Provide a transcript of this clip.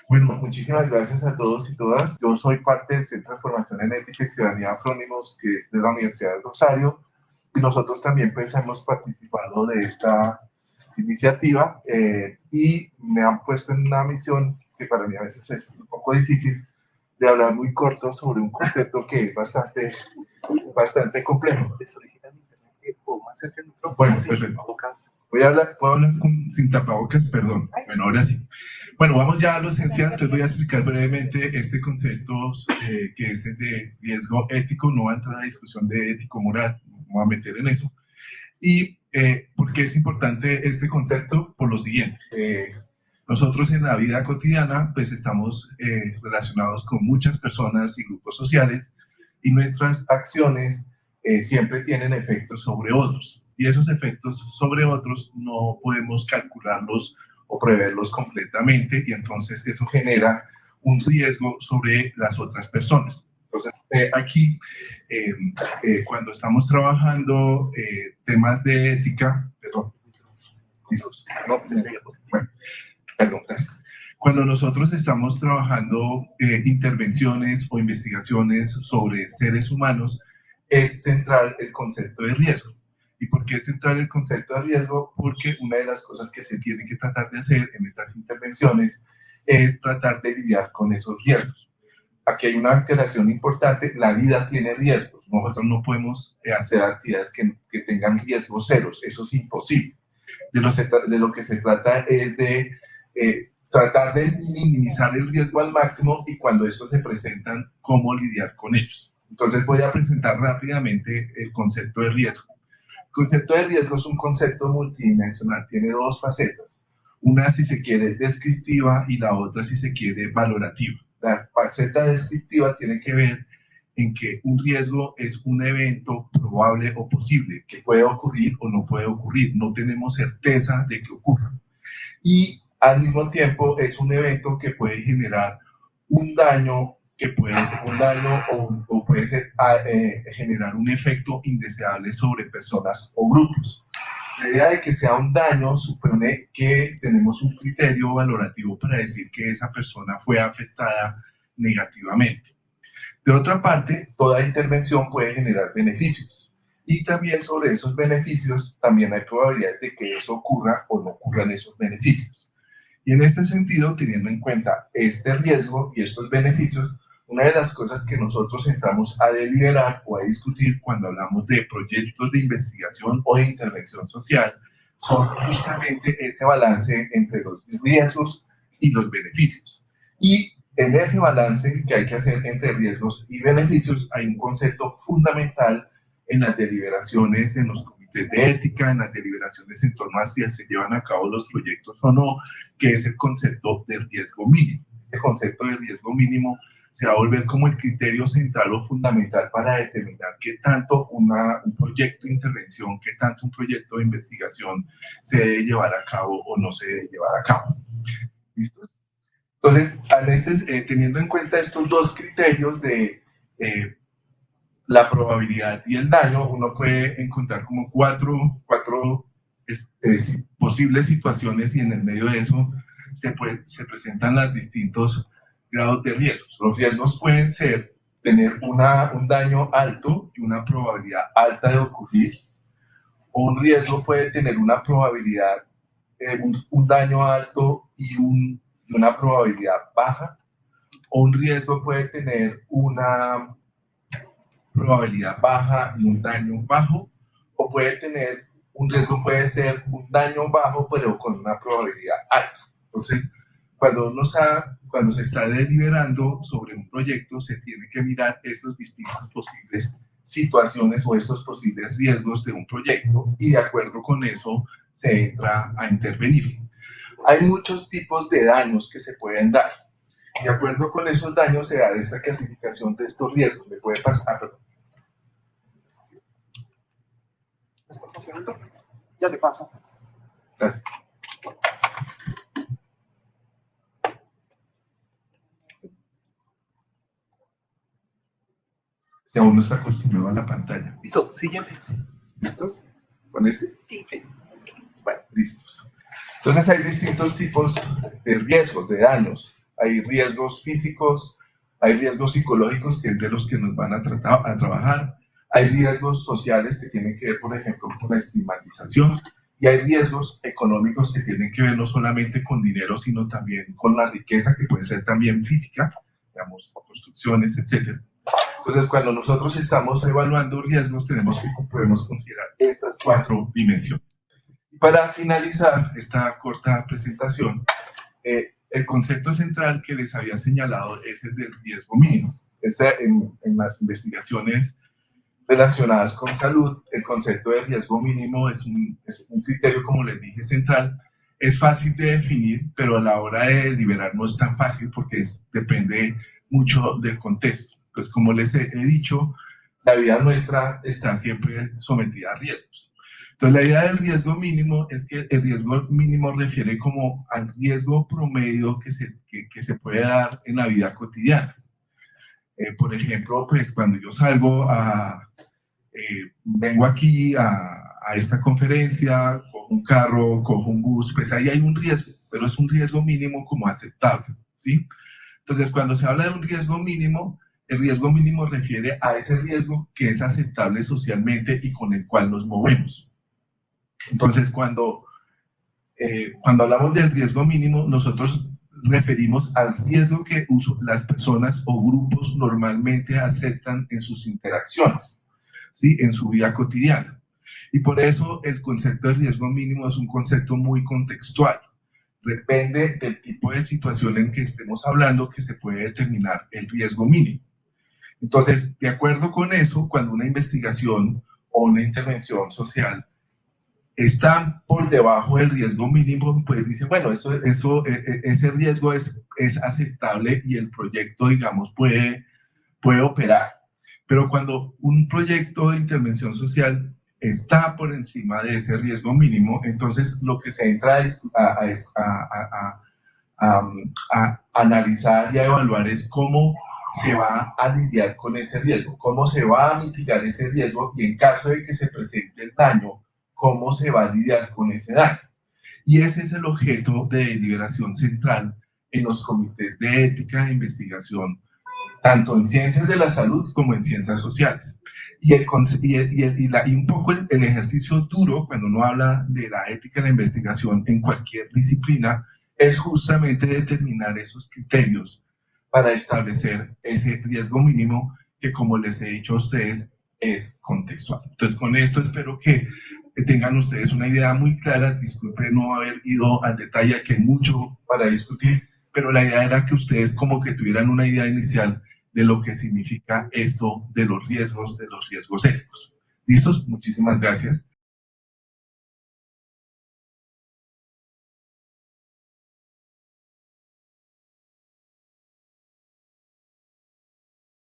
Bueno, muchísimas gracias a todos y todas. Yo soy parte del Centro de Formación en Ética y Ciudadanía Afrónimos, que es de la Universidad del Rosario, y nosotros también pues hemos participado de esta iniciativa y me han puesto en una misión que para mí a veces es un poco difícil, de hablar muy corto sobre un concepto que es bastante complejo. Bueno, perfecto. ¿Puedo hablar sin tapabocas? Perdón. Bueno, ahora sí. Bueno, vamos ya a lo esencial. Entonces voy a explicar brevemente este concepto que es el de riesgo ético. No va a entrar a la discusión de ético-moral, no me voy a meter en eso. ¿Y por qué es importante este concepto? Por lo siguiente. Nosotros en la vida cotidiana pues estamos relacionados con muchas personas y grupos sociales y nuestras acciones siempre tienen efectos sobre otros. Y esos efectos sobre otros no podemos calcularlos o preverlos completamente y entonces eso genera un riesgo sobre las otras personas. Entonces, aquí, cuando estamos trabajando temas de ética, perdón, perdón, gracias. Cuando nosotros estamos trabajando intervenciones o investigaciones sobre seres humanos, es central el concepto de riesgo. ¿Y por qué es central el concepto de riesgo? Porque una de las cosas que se tiene que tratar de hacer en estas intervenciones es tratar de lidiar con esos riesgos. Aquí hay una alteración importante, la vida tiene riesgos. Nosotros no podemos hacer actividades que tengan riesgos ceros, eso es imposible. De lo que se trata es de tratar de minimizar el riesgo al máximo y cuando estos se presentan, cómo lidiar con ellos. Entonces voy a presentar rápidamente el concepto de riesgo. El concepto de riesgo es un concepto multidimensional, tiene dos facetas. Una, si se quiere, descriptiva y la otra, si se quiere, valorativa. La faceta descriptiva tiene que ver en que un riesgo es un evento probable o posible, que puede ocurrir o no puede ocurrir. No tenemos certeza de que ocurra. Y al mismo tiempo es un evento que puede generar un daño, que puede ser un daño o puede ser, generar un efecto indeseable sobre personas o grupos. La idea de que sea un daño supone que tenemos un criterio valorativo para decir que esa persona fue afectada negativamente. De otra parte, toda intervención puede generar beneficios. Y también sobre esos beneficios, también hay probabilidad de que eso ocurra o no ocurran esos beneficios. Y en este sentido, teniendo en cuenta este riesgo y estos beneficios, una de las cosas que nosotros entramos a deliberar o a discutir cuando hablamos de proyectos de investigación o de intervención social son justamente ese balance entre los riesgos y los beneficios. Y en ese balance que hay que hacer entre riesgos y beneficios hay un concepto fundamental en las deliberaciones, en los comités de ética, en las deliberaciones en torno a si se llevan a cabo los proyectos o no, que es el concepto de riesgo mínimo. Este concepto de riesgo mínimo se va a volver como el criterio central o fundamental para determinar qué tanto un proyecto de intervención, qué tanto un proyecto de investigación se debe llevar a cabo o no se debe llevar a cabo. ¿Listo? Entonces, a veces, teniendo en cuenta estos dos criterios de la probabilidad y el daño, uno puede encontrar como cuatro posibles situaciones y en el medio de eso se presentan los distintos grados de riesgos. Los riesgos pueden ser tener un daño alto y una probabilidad alta de ocurrir, o un riesgo puede tener una probabilidad, un daño alto y una probabilidad baja, o un riesgo puede tener una probabilidad baja y un daño bajo, o puede tener un riesgo, puede ser un daño bajo pero con una probabilidad alta. Entonces, cuando se está deliberando sobre un proyecto, se tiene que mirar estos distintos posibles situaciones o estos posibles riesgos de un proyecto y de acuerdo con eso se entra a intervenir. Hay muchos tipos de daños que se pueden dar. De acuerdo con esos daños se da esta clasificación de estos riesgos. Me puede pasar, perdón. ¿Está funcionando? Ya te paso. Gracias. Si aún no está acostumbrado a la pantalla. Listo, siguiente. ¿Listos? ¿Con este? Sí. Bueno, listos. Entonces hay distintos tipos de riesgos, de daños. Hay riesgos físicos, hay riesgos psicológicos, que es de los que nos van a trabajar, hay riesgos sociales que tienen que ver, por ejemplo, con la estigmatización, y hay riesgos económicos que tienen que ver no solamente con dinero, sino también con la riqueza, que puede ser también física, digamos, construcciones, etc. Entonces, cuando nosotros estamos evaluando riesgos, podemos considerar estas 4 dimensiones. Y para finalizar esta corta presentación, el concepto central que les había señalado es el del riesgo mínimo. En las investigaciones relacionadas con salud, el concepto de riesgo mínimo es un criterio, como les dije, central. Es fácil de definir, pero a la hora de deliberar no es tan fácil porque depende mucho del contexto. Pues como les he dicho, la vida nuestra está siempre sometida a riesgos. Entonces la idea del riesgo mínimo es que el riesgo mínimo refiere como al riesgo promedio que se puede dar en la vida cotidiana. Por ejemplo, pues cuando yo salgo vengo aquí a esta conferencia, cojo un carro, cojo un bus, pues ahí hay un riesgo, pero es un riesgo mínimo como aceptable, ¿sí? Entonces, cuando se habla de un riesgo mínimo, el riesgo mínimo refiere a ese riesgo que es aceptable socialmente y con el cual nos movemos. Entonces, cuando hablamos del riesgo mínimo, nosotros referimos al riesgo que las personas o grupos normalmente aceptan en sus interacciones, ¿sí? En su vida cotidiana. Y por eso el concepto de riesgo mínimo es un concepto muy contextual. Depende del tipo de situación en que estemos hablando que se puede determinar el riesgo mínimo. Entonces, de acuerdo con eso, cuando una investigación o una intervención social está por debajo del riesgo mínimo, pues dicen, bueno, ese riesgo es aceptable y el proyecto, digamos, puede operar. Pero cuando un proyecto de intervención social está por encima de ese riesgo mínimo, entonces lo que se entra a analizar y a evaluar es cómo se va a lidiar con ese riesgo, cómo se va a mitigar ese riesgo y en caso de que se presente el daño, cómo se va a lidiar con ese daño. Y ese es el objeto de deliberación central en los comités de ética e investigación, tanto en ciencias de la salud como en ciencias sociales. Y un poco el ejercicio duro, cuando uno habla de la ética de la investigación en cualquier disciplina, es justamente determinar esos criterios para establecer ese riesgo mínimo que, como les he dicho a ustedes, es contextual. Entonces, con esto espero que tengan ustedes una idea muy clara. Disculpen no haber ido al detalle, que hay mucho para discutir, pero la idea era que ustedes como que tuvieran una idea inicial de lo que significa esto de los riesgos éticos. ¿Listos? Muchísimas gracias.